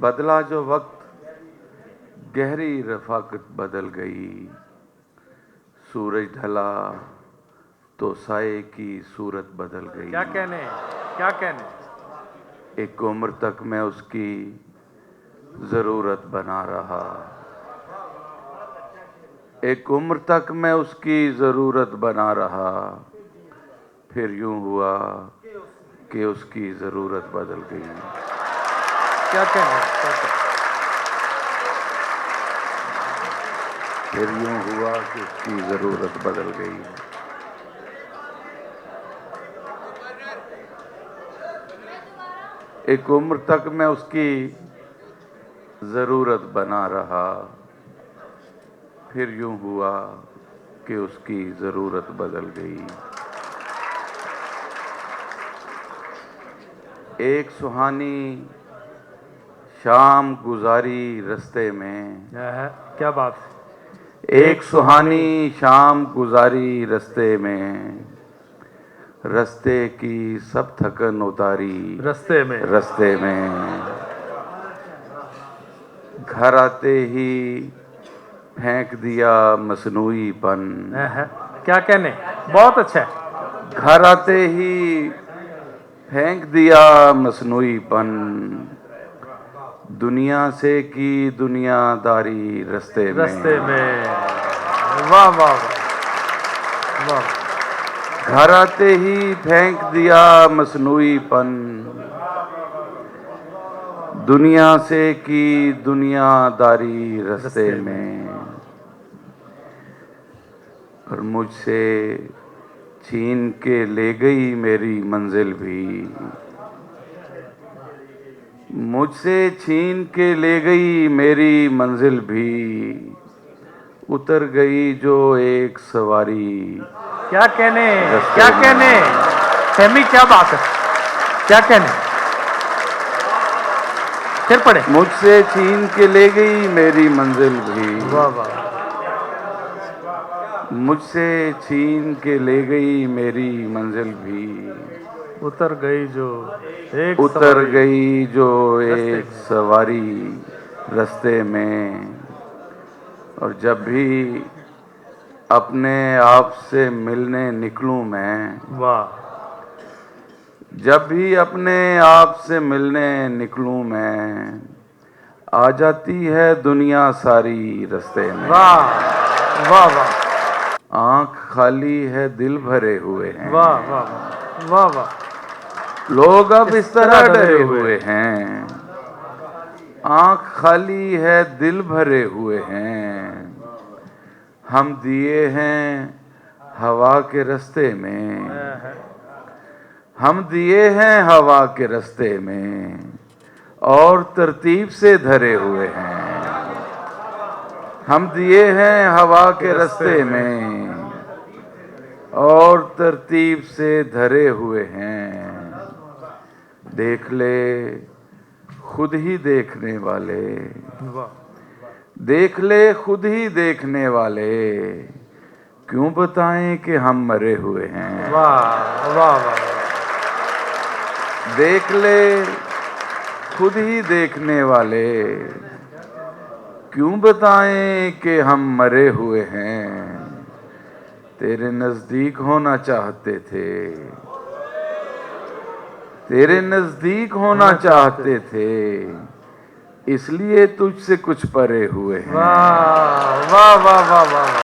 बदला जो वक्त गहरी रफ़ाकत बदल गई। सूरज ढला तो साये की सूरत बदल गई। क्या कहने। एक उम्र तक मैं उसकी ज़रूरत बना रहा। एक उम्र तक मैं उसकी ज़रूरत बना रहा। फिर यूं हुआ कि उसकी ज़रूरत बदल गई। क्या कहने। फिर यूं हुआ कि उसकी ज़रूरत बदल गई। एक उम्र तक मैं उसकी ज़रूरत बना रहा। फिर यूं हुआ कि उसकी ज़रूरत बदल गई। एक सुहानी शाम गुजारी रास्ते में। क्या बात। एक सुहानी शाम गुजारी रास्ते में। रास्ते की सब थकन उतारी रास्ते में घर आते ही फेंक दिया मसनूईपन। क्या कहने। बहुत अच्छा है। घर आते ही फेंक दिया मसनूईपन। दुनिया से की दुनियादारी रास्ते में। वाह वाह वाह। घर आते ही फेंक दिया मसनूईपन। दुनिया से की दुनियादारी रास्ते में। और मुझसे छीन के ले गई मेरी मंजिल भी। मुझसे छीन के ले गई मेरी मंजिल भी। उतर गई जो एक सवारी। क्या कहने। फहमी क्या बात है। क्या कहने। फिर पढ़े। मुझसे छीन के ले गई मेरी मंजिल भी। वाह वाह। मुझसे छीन के ले गई मेरी मंजिल भी। उतर गई जो एक उतर सवारी। गई जो एक सवारी रास्ते में। और जब भी अपने आप से मिलने निकलूं मैं। वाह। जब भी अपने आप से मिलने निकलूं मैं। आ जाती है दुनिया सारी रास्ते में। वाह वाह वाह। आंख खाली है दिल भरे हुए हैं। वाह वाह वाह वाह। लोग अब इस तरह डरे हुए हैं। आंख खाली है दिल भरे हुए हैं। हम दिए हैं हवा के रास्ते में। हम दिए हैं हवा के रास्ते में। और तरतीब से धरे हुए हैं। हम दिए हैं हवा के रास्ते में। और तरतीब से धरे हुए हैं। देख ले खुद ही देखने वाले। देख ले खुद ही देखने वाले। क्यों बताएं कि हम मरे हुए हैं। वाह वाह वाह। देख ले खुद ही देखने वाले। क्यों बताएं कि हम मरे हुए हैं। तेरे नजदीक होना चाहते थे। तेरे नजदीक होना चाहते थे। इसलिए तुझसे कुछ परे हुए हैं। वाह वाह वाह वाह वाह।